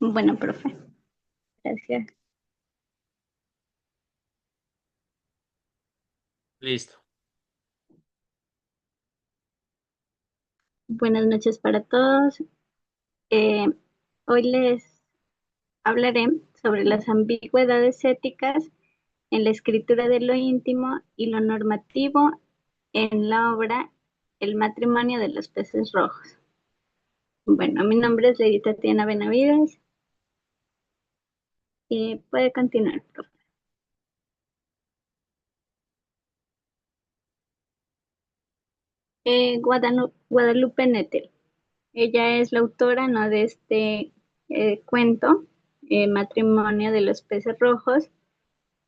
Bueno, profe, gracias. Listo. Buenas noches para todos. Eh, Hoy les hablaré sobre las ambigüedades éticas en la escritura de lo íntimo y lo normativo en la obra El matrimonio de los peces rojos. Bueno, mi nombre es Lady Tatiana Benavides y puede continuar, profe. Guadalupe Nettel. Ella es la autora, ¿no?, de este cuento, Matrimonio de los peces rojos.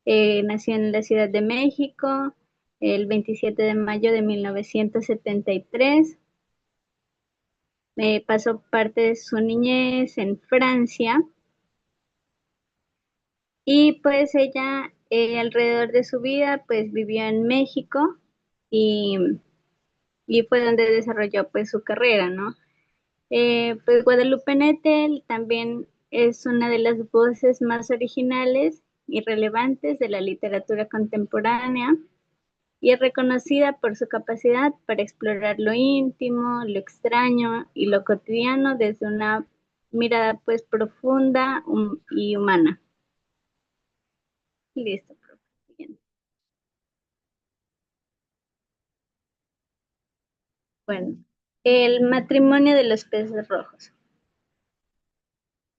Nació en la Ciudad de México el 27 de mayo de 1973. Pasó parte de su niñez en Francia y pues ella alrededor de su vida pues vivió en México y, y fue donde desarrolló pues su carrera, ¿no? Pues Guadalupe Nettel también es una de las voces más originales y relevantes de la literatura contemporánea y es reconocida por su capacidad para explorar lo íntimo, lo extraño y lo cotidiano desde una mirada pues profunda y humana. Listo, profe. Siguiente. Bueno, el matrimonio de los peces rojos.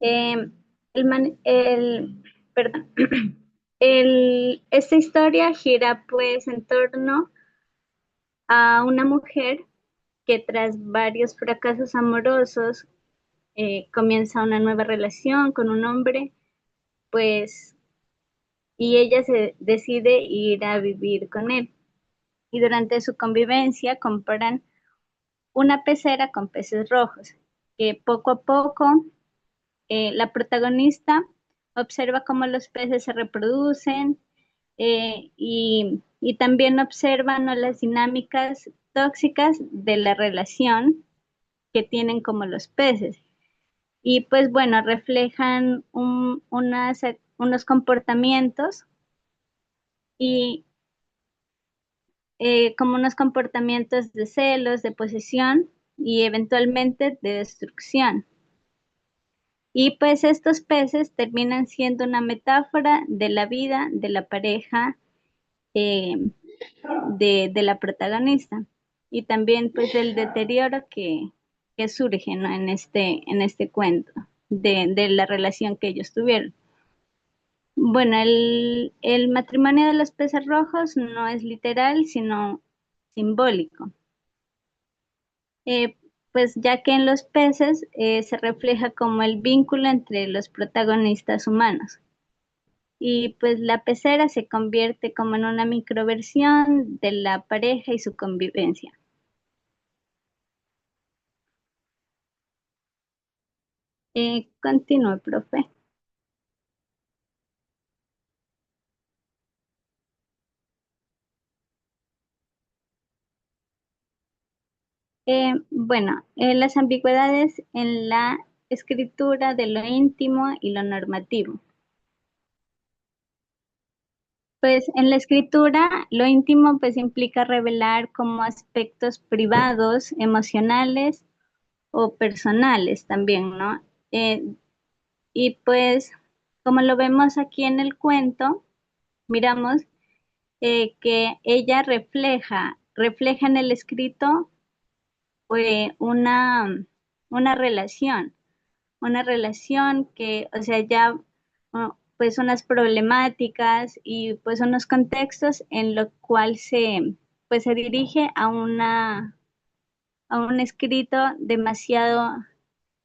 Eh, perdón, esta historia gira pues en torno a una mujer que tras varios fracasos amorosos comienza una nueva relación con un hombre, pues, y ella se decide ir a vivir con él. Y durante su convivencia comparan una pecera con peces rojos, que poco a poco la protagonista observa cómo los peces se reproducen y también observa, ¿no?, las dinámicas tóxicas de la relación que tienen como los peces. Y pues bueno, reflejan unos comportamientos y como unos comportamientos de celos, de posesión y eventualmente de destrucción. Y pues estos peces terminan siendo una metáfora de la vida de la pareja eh, de la protagonista y también pues del deterioro que surge, ¿no?, en este cuento de la relación que ellos tuvieron. Bueno, el matrimonio de los peces rojos no es literal, sino simbólico. Eh, pues ya que en los peces se refleja como el vínculo entre los protagonistas humanos. Y pues la pecera se convierte como en una microversión de la pareja y su convivencia. Continúe, profe. Bueno, las ambigüedades en la escritura de lo íntimo y lo normativo. Pues en la escritura, lo íntimo pues implica revelar como aspectos privados, emocionales o personales también, ¿no? Eh, y pues como lo vemos aquí en el cuento, miramos que ella refleja en el escrito una relación, una relación que, o sea, ya pues unas problemáticas y pues unos contextos en lo cual pues se dirige a un escrito demasiado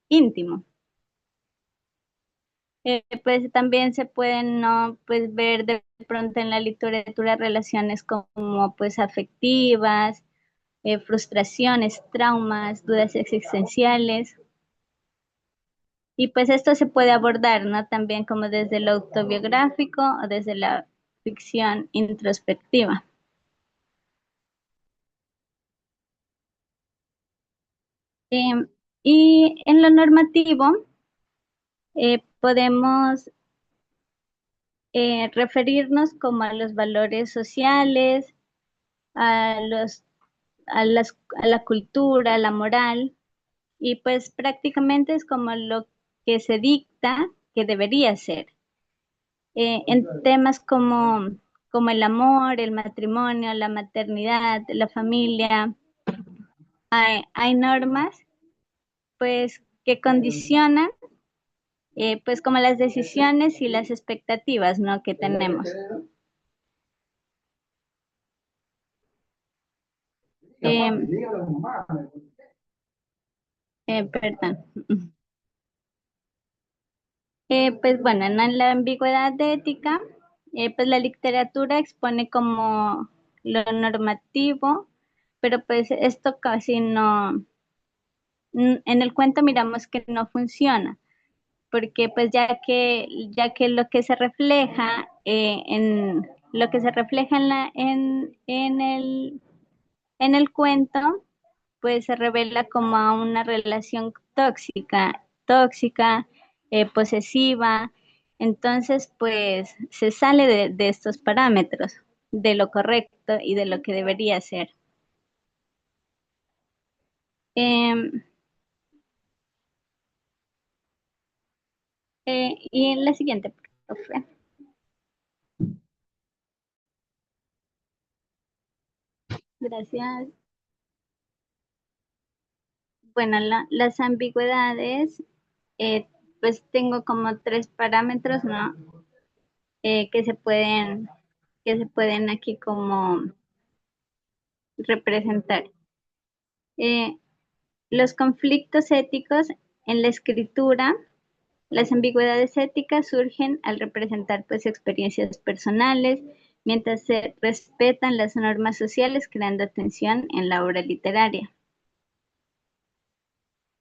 íntimo. Pues también se pueden, ¿no?, pues ver de pronto en la literatura relaciones como pues afectivas, frustraciones, traumas, dudas existenciales. Y pues esto se puede abordar, ¿no?, también como desde lo autobiográfico o desde la ficción introspectiva. Y en lo normativo, Podemos referirnos como a los valores sociales, a a la cultura, a la moral, y pues prácticamente es como lo que se dicta que debería ser. En temas como el amor, el matrimonio, la maternidad, la familia, hay normas pues que condicionan pues como las decisiones y las expectativas, ¿no?, que tenemos. Eh, Perdón. Pues bueno, en la ambigüedad de ética, pues la literatura expone como lo normativo, pero pues esto casi no, en el cuento miramos que no funciona, porque pues ya que lo que se refleja lo que se refleja en el cuento, pues se revela como a una relación tóxica, posesiva. Entonces, pues se sale de estos parámetros, de lo correcto y de lo que debería ser. Em, y en la siguiente, profe. Gracias. Bueno, las ambigüedades, eh, pues tengo como tres parámetros, ¿no? Que que se pueden aquí como representar. Eh, los conflictos éticos en la escritura, las ambigüedades éticas surgen al representar pues experiencias personales, mientras se respetan las normas sociales, creando tensión en la obra literaria.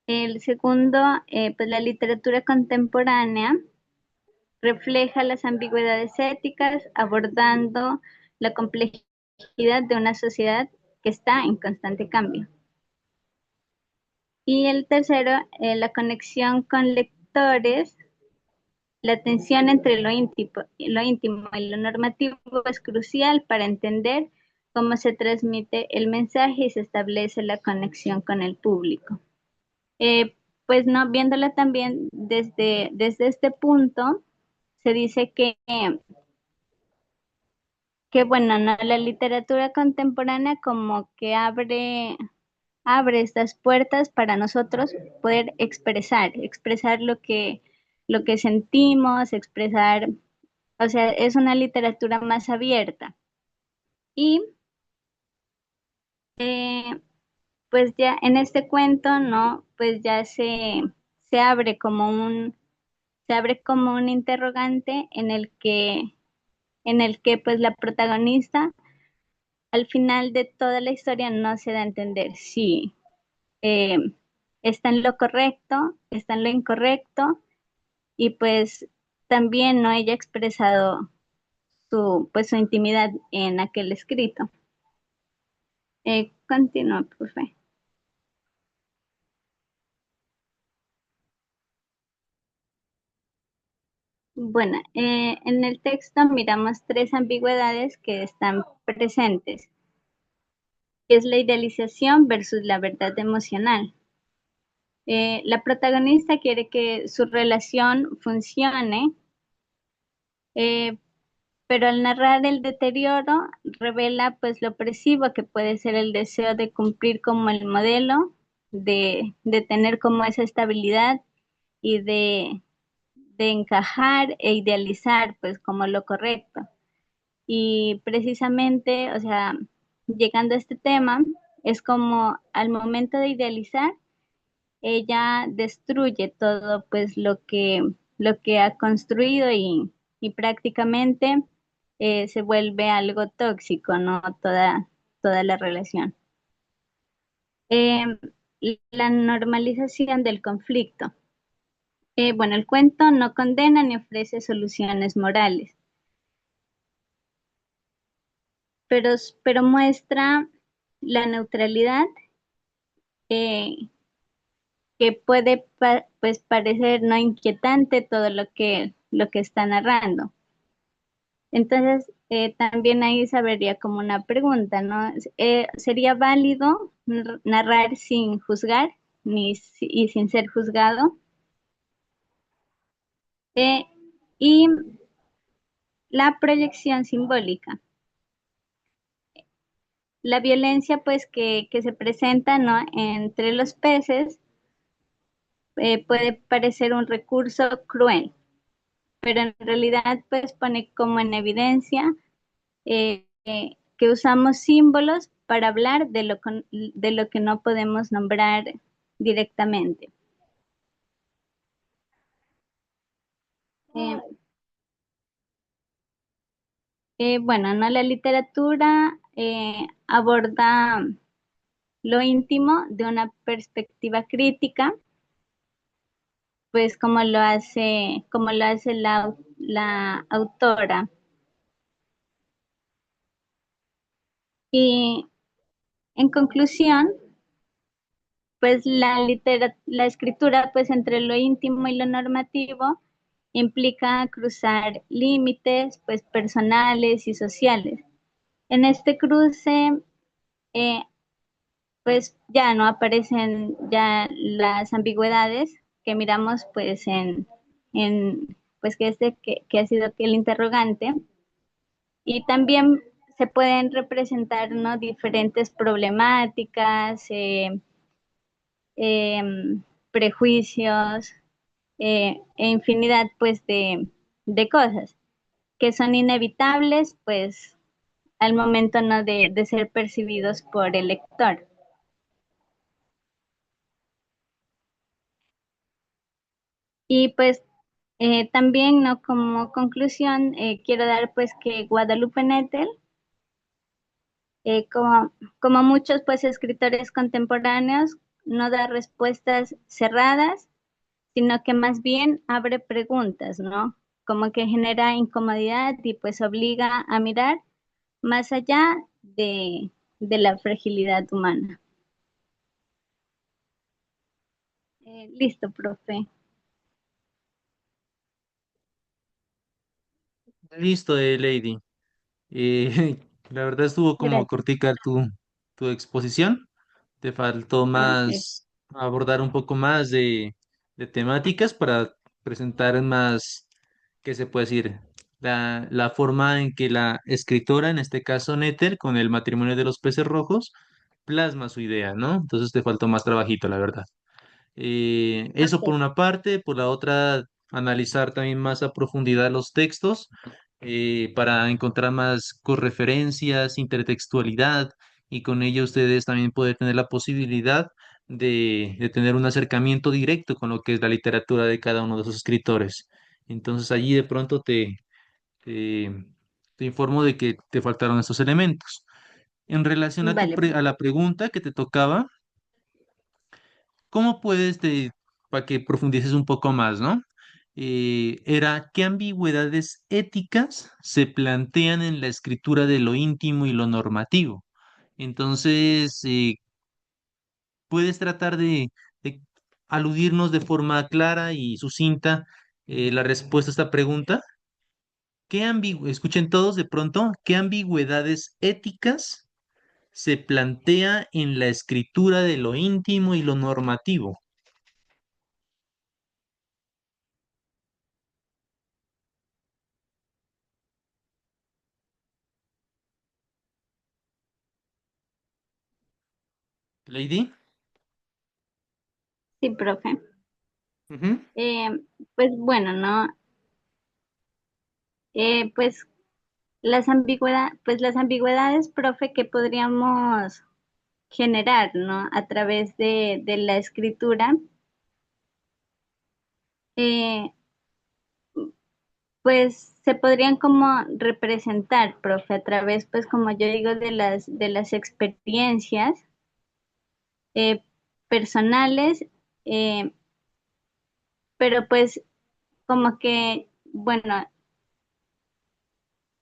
El segundo, pues la literatura contemporánea refleja las ambigüedades éticas, abordando la complejidad de una sociedad que está en constante cambio. Y el tercero, la conexión con lectores. La tensión entre lo íntimo y lo normativo es crucial para entender cómo se transmite el mensaje y se establece la conexión con el público. Pues no, viéndola también desde este punto, se dice que bueno, no, la literatura contemporánea como que abre estas puertas para nosotros poder expresar lo que sentimos, expresar, o sea, es una literatura más abierta. Y eh, pues ya en este cuento, ¿no? Pues ya se abre como se abre como un interrogante en el que pues la protagonista al final de toda la historia no se da a entender si eh, está en lo correcto, está en lo incorrecto, y pues también no ella ha expresado pues su intimidad en aquel escrito. Continúa, profe. Bueno, en el texto miramos tres ambigüedades que están presentes, que es la idealización versus la verdad emocional. La protagonista quiere que su relación funcione, eh, pero al narrar el deterioro revela pues lo opresivo que puede ser el deseo de cumplir como el modelo, de tener como esa estabilidad y de encajar e idealizar pues como lo correcto. Y precisamente, o sea, llegando a este tema, es como al momento de idealizar, ella destruye todo pues lo que ha construido y prácticamente se vuelve algo tóxico, ¿no? Toda la relación. Eh, la normalización del conflicto. Bueno, el cuento no condena ni ofrece soluciones morales, pero, pero muestra la neutralidad, eh, que puede pues parecer no inquietante todo lo que está narrando. Entonces, también ahí se vería como una pregunta, ¿no? ¿Sería válido narrar sin juzgar y sin ser juzgado? Eh, y la proyección simbólica. La violencia, pues, que se presenta, ¿no? Entre los peces puede parecer un recurso cruel, pero en realidad, pues, pone como en evidencia que usamos símbolos para hablar de lo que no podemos nombrar directamente. Eh, bueno, ¿no? La literatura aborda lo íntimo de una perspectiva crítica, pues como lo hace la autora. Y en conclusión, pues la escritura, pues entre lo íntimo y lo normativo, implica cruzar límites, pues personales y sociales. En este cruce, eh, pues ya no aparecen ya las ambigüedades que miramos, pues pues que ha sido que el interrogante, y también se pueden representar, ¿no? Diferentes problemáticas, prejuicios, e infinidad pues de cosas que son inevitables pues al momento, ¿no? De ser percibidos por el lector. Y pues también, ¿no? Como conclusión, quiero dar pues que Guadalupe Nettel, como muchos pues escritores contemporáneos, no da respuestas cerradas, sino que más bien abre preguntas, ¿no? Como que genera incomodidad y pues obliga a mirar más allá de la fragilidad humana. Listo, profe. Listo, Lady. La verdad estuvo como Gracias, cortica tu exposición. Te faltó profe. más abordar un poco más de temáticas para presentar más, ¿qué se puede decir? La forma en que la escritora, en este caso Nether, con el matrimonio de los peces rojos, plasma su idea, ¿no? Entonces te faltó más trabajito, la verdad. Eso por Ok, una parte, por la otra, analizar también más a profundidad los textos para encontrar más correferencias, intertextualidad y con ello ustedes también poder tener la posibilidad de tener un acercamiento directo con lo que es la literatura de cada uno de sus escritores. Entonces allí de pronto te, te informo de que te faltaron estos elementos. En relación a vale, a profe. la pregunta que te tocaba, ¿cómo puedes, para que profundices un poco más, ¿no? Era qué ambigüedades éticas se plantean en la escritura de lo íntimo y lo normativo. Entonces, puedes tratar de aludirnos de forma clara y sucinta la respuesta a esta pregunta. Escuchen todos de pronto, ¿qué ambigüedades éticas se plantea en la escritura de lo íntimo y lo normativo? Lady. Sí, profe. Ujú. Eh, pues bueno, ¿no? Pues las ambigüedades, profe, que podríamos generar, ¿no? A través de la escritura, eh, pues se podrían como representar, profe, a través, pues como yo digo, de las experiencias eh, personales, eh, pero pues como que, bueno,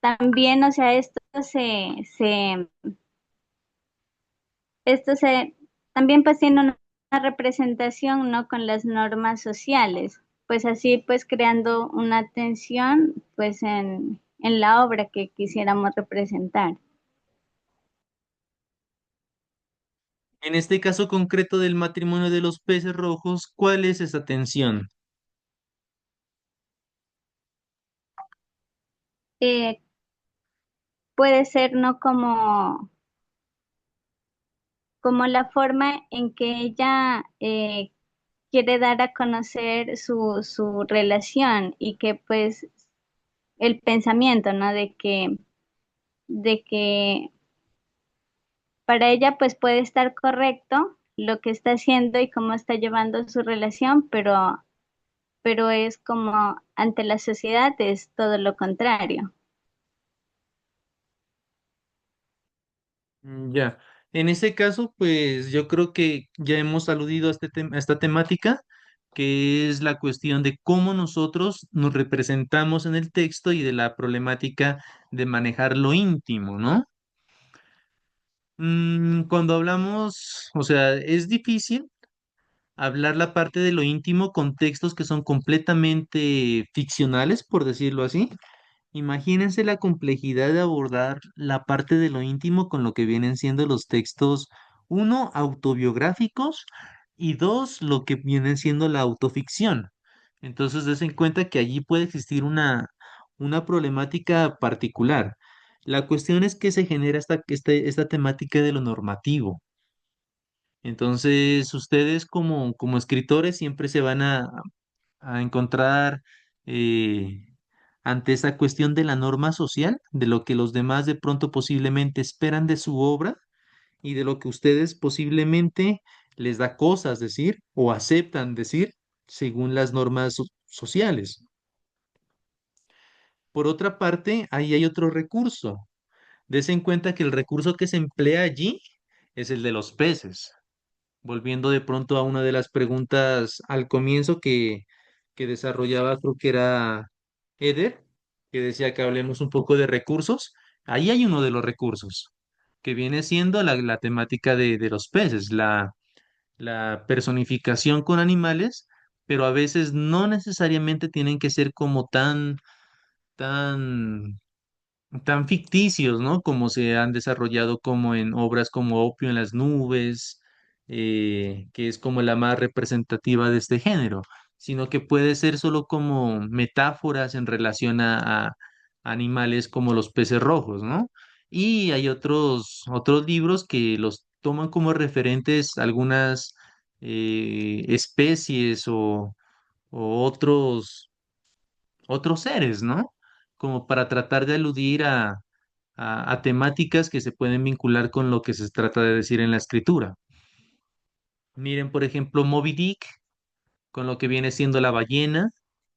también, o sea, esto se, también pues tiene una representación, ¿no? Con las normas sociales, pues así pues creando una tensión pues en la obra que quisiéramos representar. En este caso concreto del matrimonio de los peces rojos, ¿cuál es esa tensión? Eh, Puede ser, ¿no? Como la forma en que ella quiere dar a conocer su relación y que pues el pensamiento, ¿no? De que para ella pues puede estar correcto lo que está haciendo y cómo está llevando su relación, pero es como ante la sociedad es todo lo contrario. Ya, en ese caso, pues yo creo que ya hemos aludido a, a esta temática, que es la cuestión de cómo nosotros nos representamos en el texto y de la problemática de manejar lo íntimo, ¿no? Cuando hablamos, o sea, es difícil hablar la parte de lo íntimo con textos que son completamente ficcionales, por decirlo así. Imagínense la complejidad de abordar la parte de lo íntimo con lo que vienen siendo los textos, uno, autobiográficos y dos, lo que viene siendo la autoficción. Entonces, des en cuenta que allí puede existir una problemática particular. La cuestión es que se genera esta temática de lo normativo. Entonces, ustedes como escritores siempre se van a encontrar eh, ante esa cuestión de la norma social, de lo que los demás de pronto posiblemente esperan de su obra y de lo que ustedes posiblemente les da cosas decir o aceptan decir según las normas sociales. Por otra parte, ahí hay otro recurso. Des en cuenta que el recurso que se emplea allí es el de los peces. Volviendo de pronto a una de las preguntas al comienzo que desarrollaba, creo que era Eder, que decía que hablemos un poco de recursos. Ahí hay uno de los recursos, que viene siendo la temática de los peces, la personificación con animales, pero a veces no necesariamente tienen que ser como tan tan ficticios, ¿no? Como se han desarrollado como en obras como Opio en las nubes, que es como la más representativa de este género, sino que puede ser solo como metáforas en relación a animales como los peces rojos, ¿no? Y hay otros libros que los toman como referentes algunas especies o otros seres, ¿no? Como para tratar de aludir a temáticas que se pueden vincular con lo que se trata de decir en la escritura. Miren, por ejemplo, Moby Dick, con lo que viene siendo la ballena,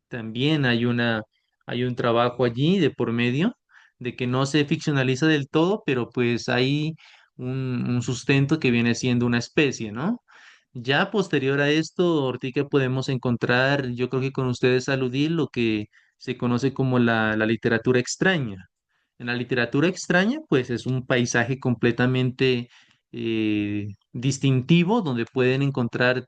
también hay un trabajo allí de por medio, de que no se ficcionaliza del todo, pero pues hay un sustento que viene siendo una especie, ¿no? Ya posterior a esto, Ortica, podemos encontrar, yo creo que con ustedes aludir lo que se conoce como la literatura extraña. En la literatura extraña, pues es un paisaje completamente distintivo donde pueden encontrar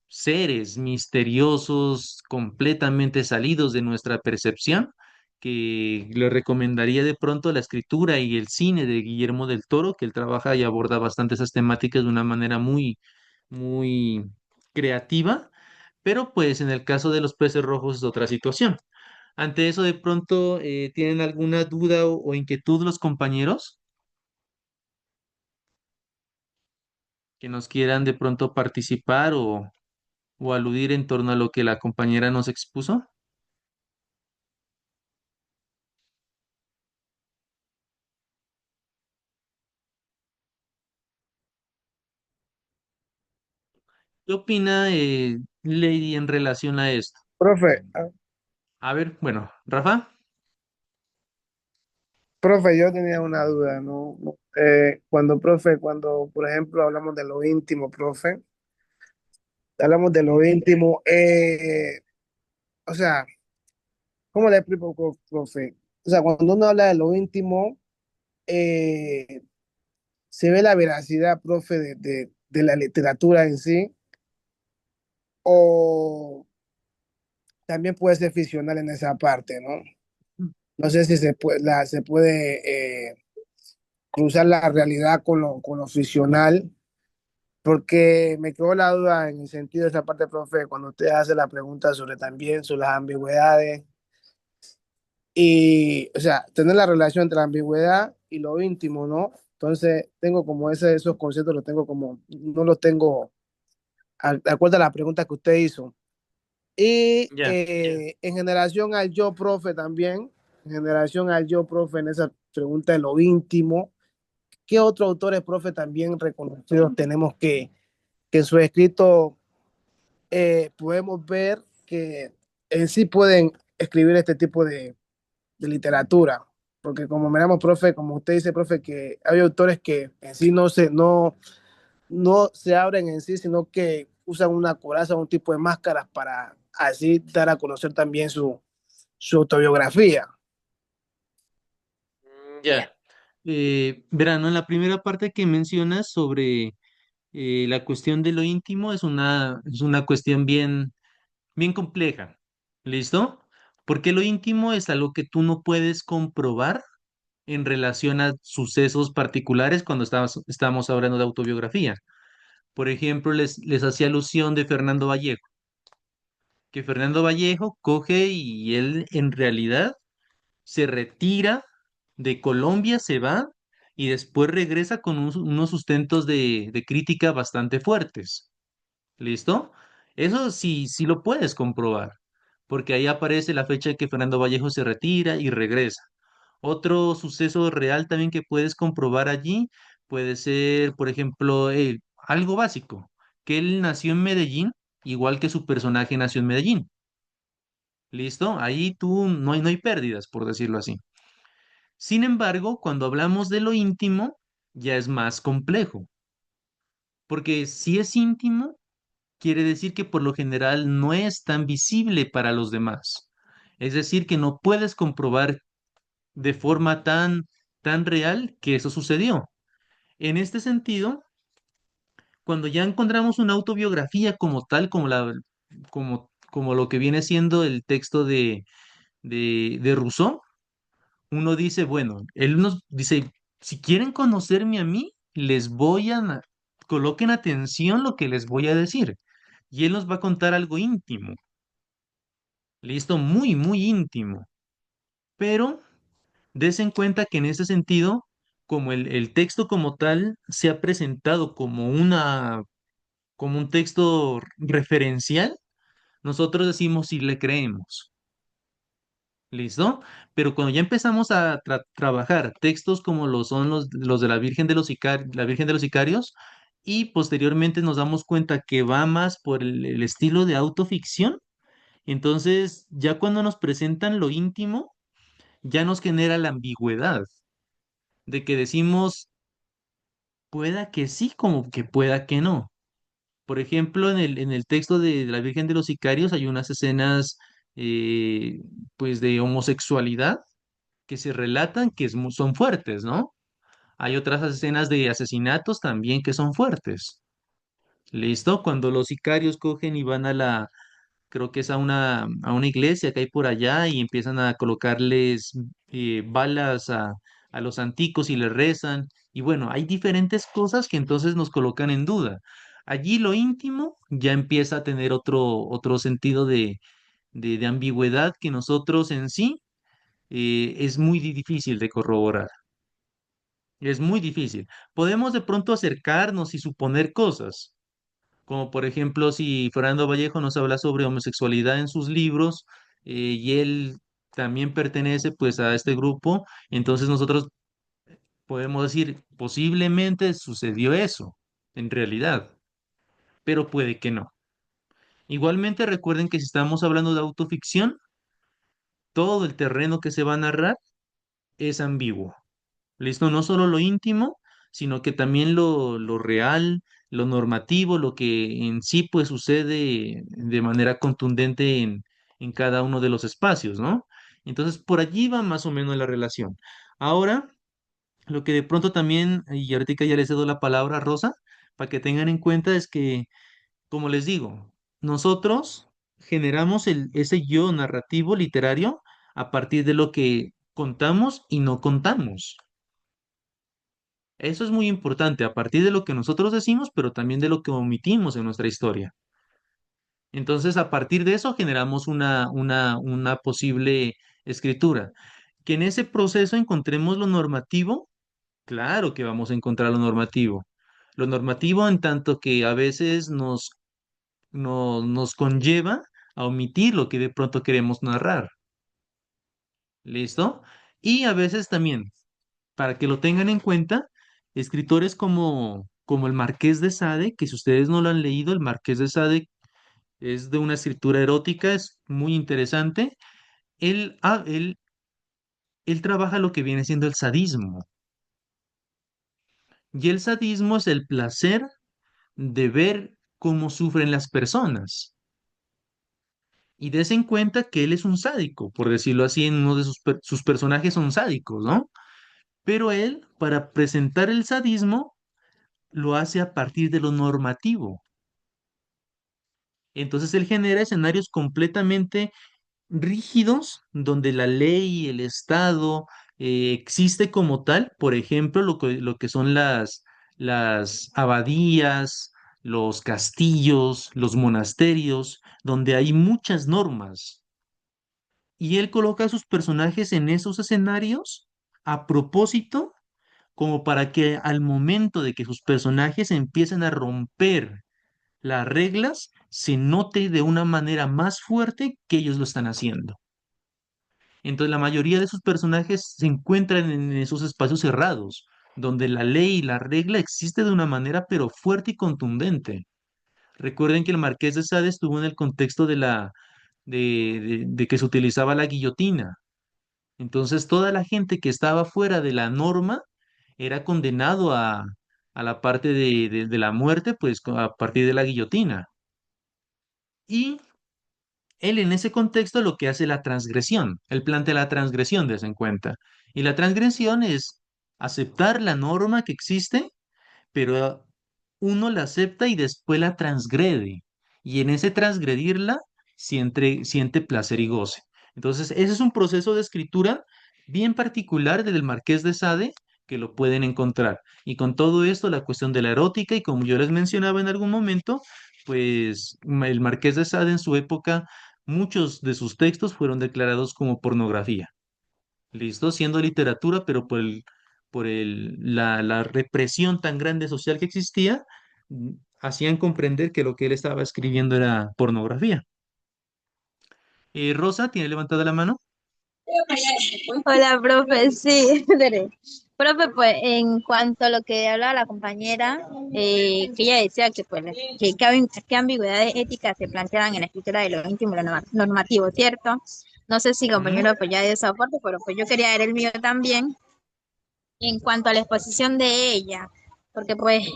seres misteriosos completamente salidos de nuestra percepción, que le recomendaría de pronto la escritura y el cine de Guillermo del Toro, que él trabaja y aborda bastante esas temáticas de una manera muy creativa, pero pues en el caso de los peces rojos es otra situación. Ante eso, de pronto, ¿tienen alguna duda o inquietud los compañeros que nos quieran de pronto participar o aludir en torno a lo que la compañera nos expuso? ¿Qué opina Lady en relación a esto? Profe, A ver, bueno, Rafa, profe, yo tenía una duda, ¿no? Cuando, por ejemplo, hablamos de lo íntimo, profe, hablamos de lo íntimo, o sea, ¿cómo le explico, profe? O sea, cuando uno habla de lo íntimo, eh, se ve la veracidad, profe, de la literatura en sí, o también puede ser ficcional en esa parte, ¿no? No sé si se puede cruzar la realidad con lo ficcional, porque me quedó la duda en el sentido de esa parte, profe, cuando usted hace la pregunta sobre también sobre las ambigüedades y, o sea, tener la relación entre la ambigüedad y lo íntimo, ¿no? Entonces, tengo como esos conceptos, los tengo como, no los tengo de acuerdo a la pregunta que usted hizo. Y Ya. en generación al yo, profe, también, en generación al yo, profe, en esa pregunta de lo íntimo, ¿qué otros autores, profe, también reconocidos tenemos que en su escrito podemos ver que en sí pueden escribir este tipo de literatura? Porque como miramos, profe, como usted dice, profe, que hay autores que en sí no se abren en sí, sino que usan una coraza, un tipo de máscaras para así dar a conocer también su autobiografía. Ya. Verán, ¿no? En la primera parte que mencionas sobre la cuestión de lo íntimo es una cuestión bien compleja. ¿Listo? Porque lo íntimo es algo que tú no puedes comprobar en relación a sucesos particulares cuando estamos hablando de autobiografía. Por ejemplo, les hacía alusión de Fernando Vallejo, que Fernando Vallejo coge y él en realidad se retira de Colombia, se va y después regresa con unos sustentos de crítica bastante fuertes. ¿Listo? Eso sí, sí lo puedes comprobar, porque ahí aparece la fecha en que Fernando Vallejo se retira y regresa. Otro suceso real también que puedes comprobar allí puede ser, por ejemplo, algo básico, que él nació en Medellín, igual que su personaje nació en Medellín. ¿Listo? Ahí tú no hay pérdidas, por decirlo así. Sin embargo, cuando hablamos de lo íntimo, ya es más complejo, porque si es íntimo, quiere decir que por lo general no es tan visible para los demás. Es decir, que no puedes comprobar de forma tan real que eso sucedió. En este sentido, cuando ya encontramos una autobiografía como tal, como lo que viene siendo el texto de Rousseau, uno dice, bueno, él nos dice, si quieren conocerme a mí, coloquen atención lo que les voy a decir. Y él nos va a contar algo íntimo, listo, muy íntimo. Pero des en cuenta que en ese sentido, como el texto como tal se ha presentado como un texto referencial, nosotros decimos si le creemos. ¿Listo? Pero cuando ya empezamos a trabajar textos como lo son los de la Virgen de la Virgen de los Sicarios, y posteriormente nos damos cuenta que va más por el estilo de autoficción, entonces ya cuando nos presentan lo íntimo, ya nos genera la ambigüedad de que decimos, pueda que sí, como que pueda que no. Por ejemplo, en el texto de la Virgen de los Sicarios hay unas escenas eh, pues de homosexualidad que se relatan que son fuertes, ¿no? Hay otras escenas de asesinatos también que son fuertes. ¿Listo? Cuando los sicarios cogen y van creo que es a una iglesia que hay por allá y empiezan a colocarles balas a los anticos y les rezan. Y bueno, hay diferentes cosas que entonces nos colocan en duda. Allí lo íntimo ya empieza a tener otro sentido de ambigüedad que nosotros en sí es muy difícil de corroborar. Es muy difícil. Podemos de pronto acercarnos y suponer cosas, como por ejemplo si Fernando Vallejo nos habla sobre homosexualidad en sus libros y él también pertenece pues a este grupo, entonces nosotros podemos decir posiblemente sucedió eso en realidad, pero puede que no. Igualmente recuerden que si estamos hablando de autoficción, todo el terreno que se va a narrar es ambiguo. ¿Listo? No solo lo íntimo, sino que también lo real, lo normativo, lo que en sí pues sucede de manera contundente en cada uno de los espacios, ¿no? Entonces, por allí va más o menos la relación. Ahora, lo que de pronto también, y ahorita ya le cedo la palabra a Rosa, para que tengan en cuenta es que, como les digo, nosotros generamos ese yo narrativo literario a partir de lo que contamos y no contamos. Eso es muy importante, a partir de lo que nosotros decimos, pero también de lo que omitimos en nuestra historia. Entonces, a partir de eso generamos una posible escritura. Que en ese proceso encontremos lo normativo, claro que vamos a encontrar lo normativo. Lo normativo en tanto que a veces nos conlleva a omitir lo que de pronto queremos narrar. ¿Listo? Y a veces también, para que lo tengan en cuenta, escritores como el Marqués de Sade, que si ustedes no lo han leído, el Marqués de Sade es de una escritura erótica, es muy interesante. Él trabaja lo que viene siendo el sadismo. Y el sadismo es el placer de ver cómo sufren las personas. Y des en cuenta que él es un sádico, por decirlo así, en uno de sus personajes son sádicos, ¿no? Pero él, para presentar el sadismo, lo hace a partir de lo normativo. Entonces él genera escenarios completamente rígidos donde la ley y el Estado existe como tal, por ejemplo, lo que son las abadías, los castillos, los monasterios, donde hay muchas normas. Y él coloca a sus personajes en esos escenarios a propósito, como para que al momento de que sus personajes empiecen a romper las reglas, se note de una manera más fuerte que ellos lo están haciendo. Entonces, la mayoría de sus personajes se encuentran en esos espacios cerrados, donde la ley y la regla existe de una manera pero fuerte y contundente. Recuerden que el Marqués de Sade estuvo en el contexto de que se utilizaba la guillotina. Entonces, toda la gente que estaba fuera de la norma era condenado a la parte de la muerte, pues a partir de la guillotina. Y él en ese contexto lo que hace es la transgresión. Él plantea la transgresión, des en cuenta. Y la transgresión es aceptar la norma que existe, pero uno la acepta y después la transgrede. Y en ese transgredirla siente placer y goce. Entonces, ese es un proceso de escritura bien particular del Marqués de Sade que lo pueden encontrar. Y con todo esto, la cuestión de la erótica, y como yo les mencionaba en algún momento, pues el Marqués de Sade en su época, muchos de sus textos fueron declarados como pornografía. ¿Listo? Siendo literatura, pero la represión tan grande social que existía, hacían comprender que lo que él estaba escribiendo era pornografía. Rosa, ¿tiene levantada la mano? Hola, profe, sí, Tere. Profe, pues en cuanto a lo que hablaba la compañera, que ella decía que pues qué ambigüedades éticas se planteaban en la escritura de lo íntimo y lo normativo, ¿cierto? No sé si Ujú. compañero pues ya de esa parte, pero pues yo quería ver el mío también en cuanto a la exposición de ella, porque pues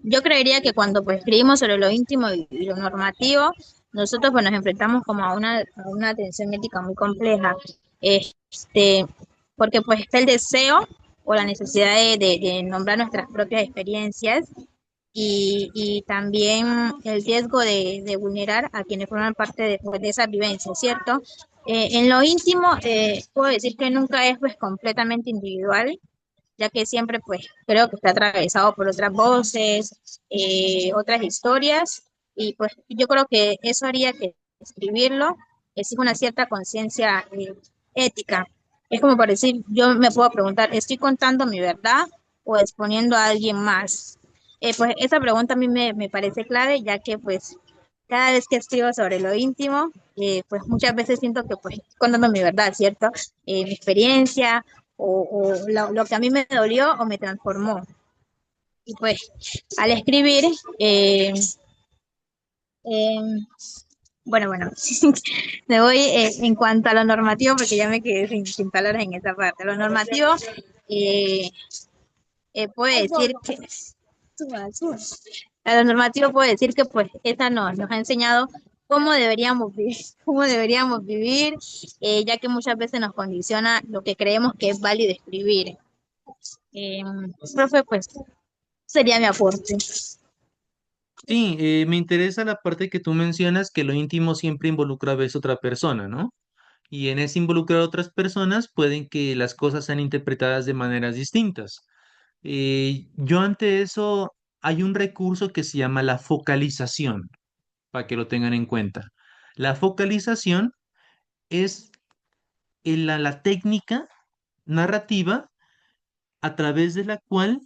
yo creería que cuando pues escribimos sobre lo íntimo y lo normativo, nosotros pues nos enfrentamos como a una tensión ética muy compleja, este, porque pues está el deseo o la necesidad de nombrar nuestras propias experiencias y también el riesgo de vulnerar a quienes forman parte de, pues, de esa vivencia, ¿cierto? En lo íntimo, puedo decir que nunca es pues completamente individual, ya que siempre pues creo que está atravesado por otras voces, otras historias, y pues yo creo que eso haría que escribirlo exija una cierta conciencia ética. Es como por decir, yo me puedo preguntar, ¿estoy contando mi verdad o exponiendo a alguien más? Pues esa pregunta a mí me parece clave, ya que pues cada vez que escribo sobre lo íntimo, pues muchas veces siento que pues estoy contando mi verdad, ¿cierto? Mi experiencia o lo que a mí me dolió o me transformó. Y pues al escribir, eh, bueno, me voy en cuanto a lo normativo, porque ya me quedé sin palabras en esa parte. Lo normativo eh, puede decir que... A lo normativo puede decir que pues esta nos ha enseñado cómo deberíamos vivir, cómo deberíamos vivir, ya que muchas veces nos condiciona lo que creemos que es válido escribir. Eh, Profe, pues sería mi aporte. Sí, me interesa la parte que tú mencionas que lo íntimo siempre involucra a veces otra persona, ¿no? Y en ese involucrar a otras personas pueden que las cosas sean interpretadas de maneras distintas. Yo ante eso hay un recurso que se llama la focalización, para que lo tengan en cuenta. La focalización es la técnica narrativa a través de la cual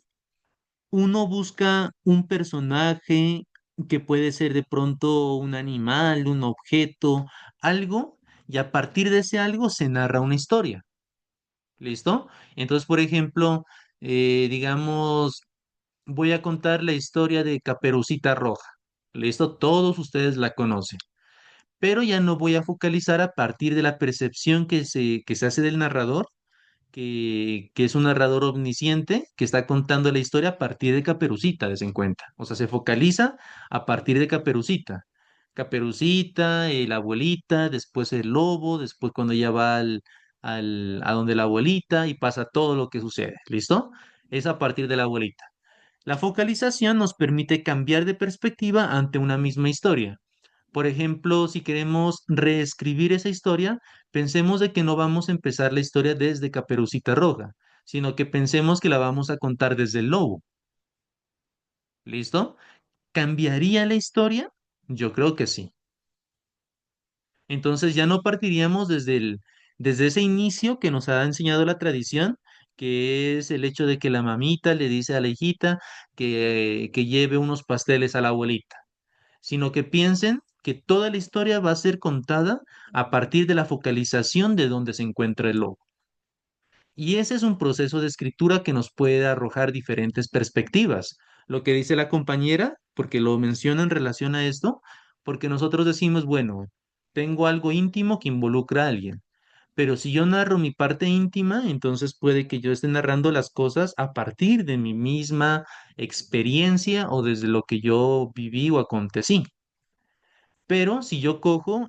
uno busca un personaje que puede ser de pronto un animal, un objeto, algo, y a partir de ese algo se narra una historia. ¿Listo? Entonces, por ejemplo, digamos, voy a contar la historia de Caperucita Roja. ¿Listo? Todos ustedes la conocen. Pero ya no voy a focalizar a partir de la percepción que se hace del narrador, que es un narrador omnisciente que está contando la historia a partir de Caperucita, des en cuenta. O sea, se focaliza a partir de Caperucita. Caperucita, la abuelita, después el lobo, después cuando ella va a donde la abuelita y pasa todo lo que sucede. ¿Listo? Es a partir de la abuelita. La focalización nos permite cambiar de perspectiva ante una misma historia. Por ejemplo, si queremos reescribir esa historia, pensemos de que no vamos a empezar la historia desde Caperucita Roja, sino que pensemos que la vamos a contar desde el lobo. ¿Listo? ¿Cambiaría la historia? Yo creo que sí. Entonces ya no partiríamos desde ese inicio que nos ha enseñado la tradición, que es el hecho de que la mamita le dice a la hijita que lleve unos pasteles a la abuelita, sino que piensen que toda la historia va a ser contada a partir de la focalización de donde se encuentra el lobo. Y ese es un proceso de escritura que nos puede arrojar diferentes perspectivas. Lo que dice la compañera, porque lo menciona en relación a esto, porque nosotros decimos, bueno, tengo algo íntimo que involucra a alguien. Pero si yo narro mi parte íntima, entonces puede que yo esté narrando las cosas a partir de mi misma experiencia o desde lo que yo viví o acontecí. Pero si yo cojo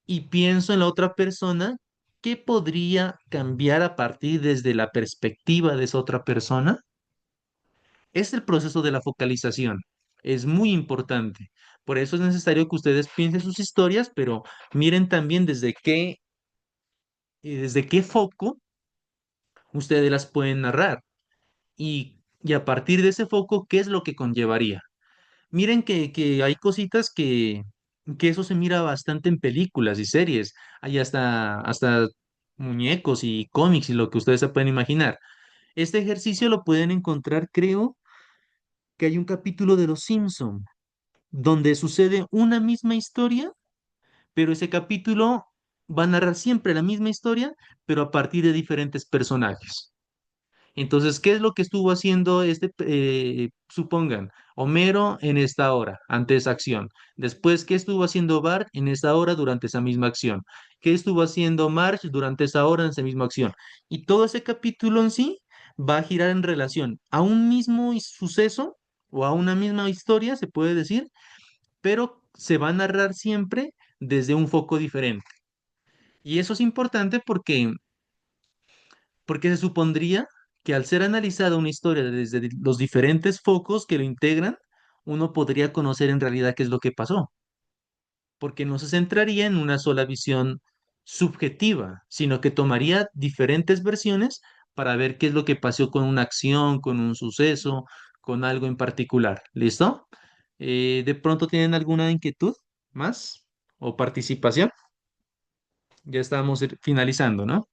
y pienso en la otra persona, ¿qué podría cambiar a partir desde la perspectiva de esa otra persona? Es el proceso de la focalización. Es muy importante. Por eso es necesario que ustedes piensen sus historias, pero miren también desde qué foco ustedes las pueden narrar. Y a partir de ese foco, ¿qué es lo que conllevaría? Miren que hay cositas que eso se mira bastante en películas y series. Hay hasta muñecos y cómics y lo que ustedes se pueden imaginar. Este ejercicio lo pueden encontrar, creo que hay un capítulo de Los Simpson donde sucede una misma historia, pero ese capítulo va a narrar siempre la misma historia, pero a partir de diferentes personajes. Entonces, ¿qué es lo que estuvo haciendo supongan, Homero en esta hora, ante esa acción? Después, ¿qué estuvo haciendo Bart en esa hora durante esa misma acción? ¿Qué estuvo haciendo Marge durante esa hora en esa misma acción? Y todo ese capítulo en sí va a girar en relación a un mismo suceso o a una misma historia, se puede decir, pero se va a narrar siempre desde un foco diferente. Y eso es importante porque se supondría que al ser analizada una historia desde los diferentes focos que lo integran, uno podría conocer en realidad qué es lo que pasó, porque no se centraría en una sola visión subjetiva, sino que tomaría diferentes versiones para ver qué es lo que pasó con una acción, con un suceso, con algo en particular. ¿Listo? ¿De pronto tienen alguna inquietud más o participación? Ya estamos finalizando, ¿no?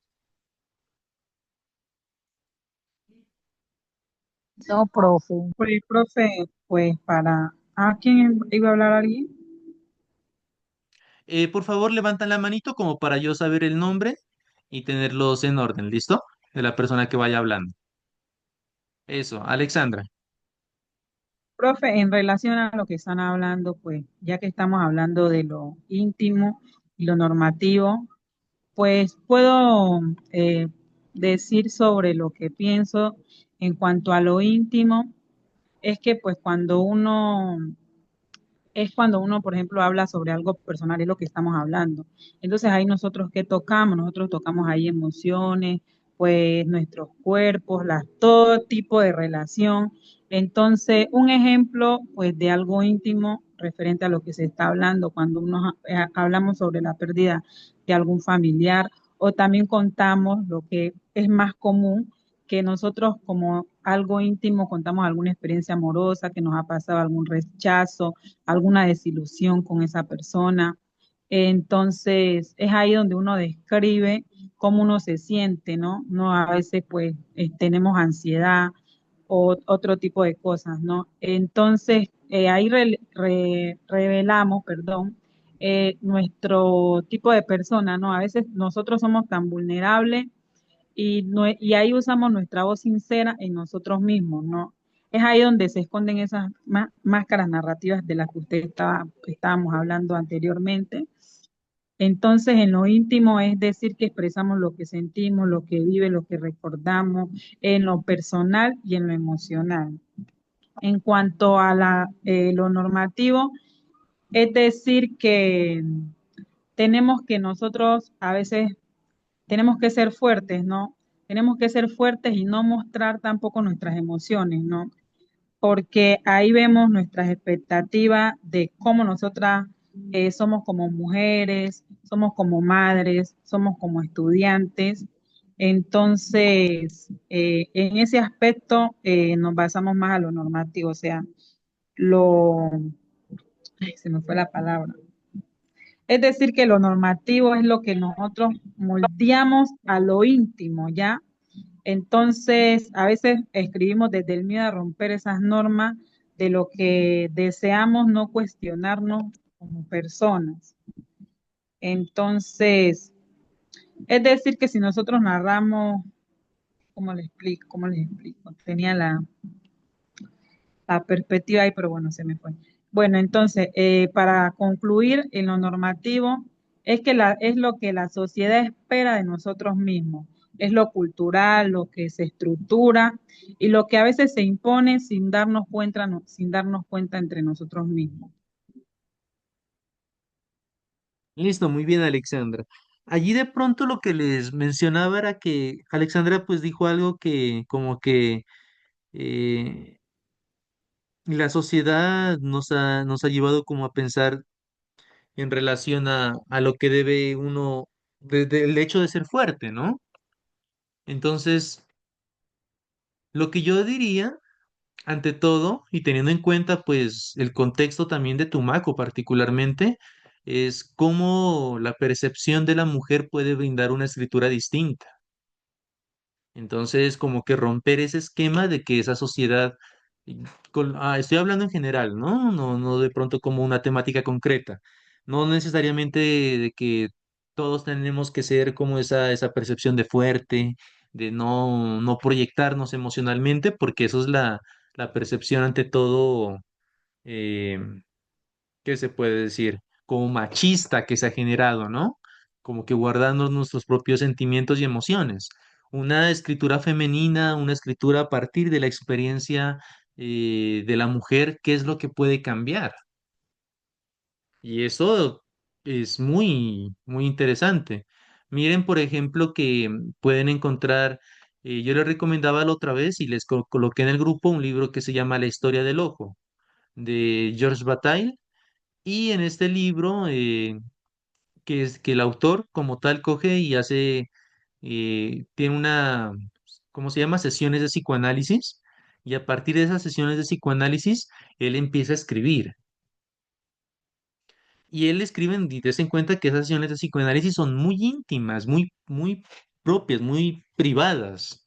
No, profe. Pues, profe, pues para... ¿A quién iba a hablar alguien? Por favor, levantan la manito como para yo saber el nombre y tenerlos en orden, ¿listo? De la persona que vaya hablando. Eso, Alexandra. Profe, en relación a lo que están hablando, pues ya que estamos hablando de lo íntimo y lo normativo, pues puedo decir sobre lo que pienso en cuanto a lo íntimo, es que pues cuando uno, por ejemplo, habla sobre algo personal, es lo que estamos hablando. Entonces ahí nosotros qué tocamos, nosotros tocamos ahí emociones, pues nuestros cuerpos, todo tipo de relación Entonces, un ejemplo, pues, de algo íntimo referente a lo que se está hablando cuando hablamos sobre la pérdida de algún familiar o también contamos lo que es más común, que nosotros como algo íntimo contamos alguna experiencia amorosa, que nos ha pasado algún rechazo, alguna desilusión con esa persona. Entonces, es ahí donde uno describe cómo uno se siente, ¿no? No, a veces, pues, tenemos ansiedad o otro tipo de cosas, ¿no? Entonces, ahí revelamos, perdón, nuestro tipo de persona, ¿no? A veces nosotros somos tan vulnerables y, y ahí usamos nuestra voz sincera en nosotros mismos, ¿no? Es ahí donde se esconden esas máscaras narrativas de las que estábamos hablando anteriormente. Entonces, en lo íntimo es decir que expresamos lo que sentimos, lo que vive, lo que recordamos, en lo personal y en lo emocional. En cuanto a lo normativo, es decir que tenemos que nosotros a veces tenemos que ser fuertes, ¿no? Tenemos que ser fuertes y no mostrar tampoco nuestras emociones, ¿no? Porque ahí vemos nuestras expectativas de cómo nosotras somos como mujeres, somos como madres, somos como estudiantes. Entonces, en ese aspecto nos basamos más a lo normativo, o sea, lo, ay, se me fue la palabra. Es decir, que lo normativo es lo que nosotros moldeamos a lo íntimo, ¿ya? Entonces, a veces escribimos desde el miedo a romper esas normas de lo que deseamos no cuestionarnos como personas. Entonces, es decir, que si nosotros narramos, ¿cómo le explico? ¿Cómo les explico? Tenía la perspectiva ahí, pero bueno, se me fue. Bueno, entonces, para concluir, en lo normativo, es lo que la sociedad espera de nosotros mismos, es lo cultural, lo que se estructura y lo que a veces se impone sin darnos cuenta, sin darnos cuenta entre nosotros mismos. Listo, muy bien, Alexandra. Allí de pronto lo que les mencionaba era que Alexandra pues dijo algo que como que eh, la sociedad nos ha llevado como a pensar en relación a lo que debe uno, desde el hecho de ser fuerte, ¿no? Entonces, lo que yo diría, ante todo, y teniendo en cuenta pues el contexto también de Tumaco particularmente, es cómo la percepción de la mujer puede brindar una escritura distinta. Entonces, como que romper ese esquema de que esa sociedad, estoy hablando en general, ¿no? No de pronto como una temática concreta. No necesariamente de que todos tenemos que ser como esa percepción de fuerte, de no proyectarnos emocionalmente, porque eso es la percepción ante todo, eh, ¿qué se puede decir? Como machista que se ha generado, ¿no? Como que guardando nuestros propios sentimientos y emociones. Una escritura femenina, una escritura a partir de la experiencia de la mujer, ¿qué es lo que puede cambiar? Y eso es muy interesante. Miren, por ejemplo, que pueden encontrar, yo les recomendaba la otra vez y les coloqué en el grupo un libro que se llama La historia del ojo, de Georges Bataille. Y en este libro, que es que el autor como tal coge y hace, tiene una, ¿cómo se llama? Sesiones de psicoanálisis. Y a partir de esas sesiones de psicoanálisis, él empieza a escribir. Y él escribe, y des en cuenta que esas sesiones de psicoanálisis son muy íntimas, muy propias, muy privadas.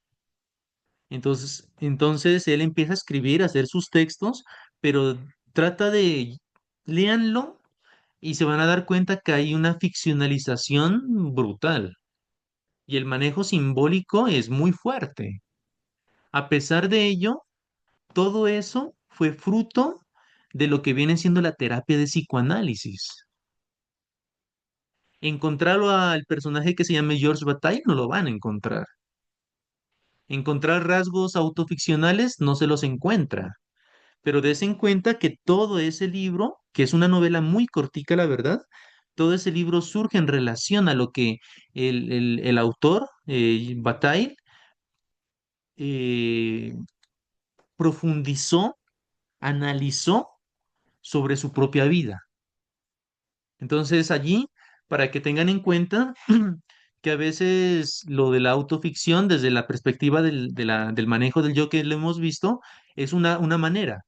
Entonces él empieza a escribir, a hacer sus textos, pero trata de, léanlo y se van a dar cuenta que hay una ficcionalización brutal y el manejo simbólico es muy fuerte. A pesar de ello, todo eso fue fruto de lo que viene siendo la terapia de psicoanálisis. Encontrarlo al personaje que se llama George Bataille no lo van a encontrar. Encontrar rasgos autoficcionales no se los encuentra. Pero des en cuenta que todo ese libro, que es una novela muy cortica, la verdad, todo ese libro surge en relación a lo que el autor, Bataille, eh, profundizó, analizó sobre su propia vida. Entonces allí, para que tengan en cuenta que a veces lo de la autoficción, desde la perspectiva del manejo del yo que lo hemos visto, es una manera,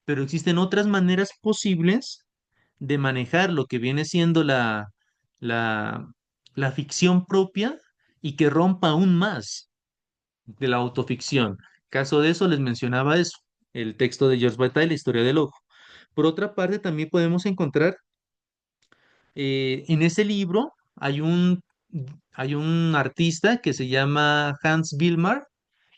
pero existen otras maneras posibles de manejar lo que viene siendo la, la ficción propia y que rompa aún más de la autoficción. Caso de eso, les mencionaba eso, el texto de George Bataille, La historia del ojo. Por otra parte, también podemos encontrar en ese libro hay un artista que se llama Hans Wilmar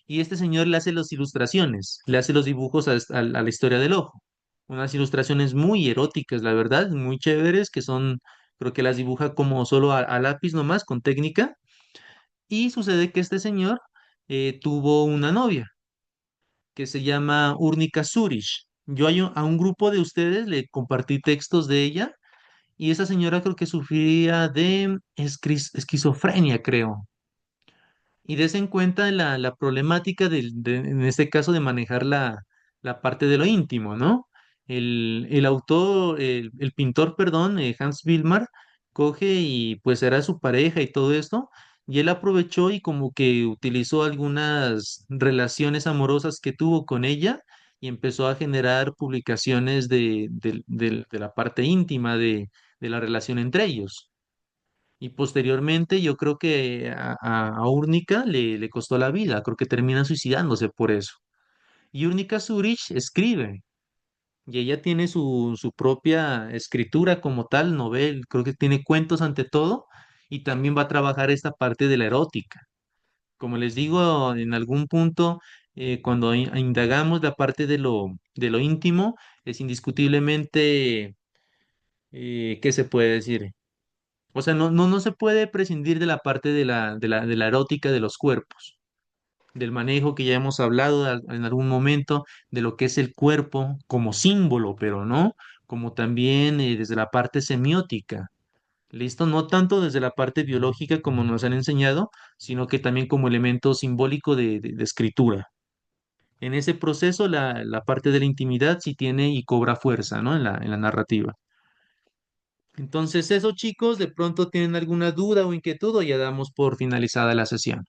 y este señor le hace las ilustraciones, le hace los dibujos a la historia del ojo. Unas ilustraciones muy eróticas, la verdad, muy chéveres, que son, creo que las dibuja como solo a lápiz nomás, con técnica. Y sucede que este señor tuvo una novia que se llama Urnika Zurich. Yo a un grupo de ustedes le compartí textos de ella y esa señora creo que sufría de esquizofrenia, creo. Y des en cuenta la problemática en este caso de manejar la parte de lo íntimo, ¿no? El autor, el pintor, perdón, Hans Wilmar, coge y pues era su pareja y todo esto, y él aprovechó y como que utilizó algunas relaciones amorosas que tuvo con ella y empezó a generar publicaciones de la parte íntima de la relación entre ellos. Y posteriormente yo creo que a Úrnica le costó la vida, creo que termina suicidándose por eso. Y Úrnica Zurich escribe, y ella tiene su propia escritura como tal, novel, creo que tiene cuentos ante todo, y también va a trabajar esta parte de la erótica. Como les digo, en algún punto, cuando indagamos la parte de lo íntimo, es indiscutiblemente, ¿qué se puede decir? O sea, no se puede prescindir de la parte de la erótica de los cuerpos, del manejo que ya hemos hablado en algún momento, de lo que es el cuerpo como símbolo, pero no, como también desde la parte semiótica. ¿Listo? No tanto desde la parte biológica como nos han enseñado, sino que también como elemento simbólico de escritura. En ese proceso, la parte de la intimidad sí tiene y cobra fuerza, ¿no? En la narrativa. Entonces, eso, chicos, de pronto tienen alguna duda o inquietud o ya damos por finalizada la sesión.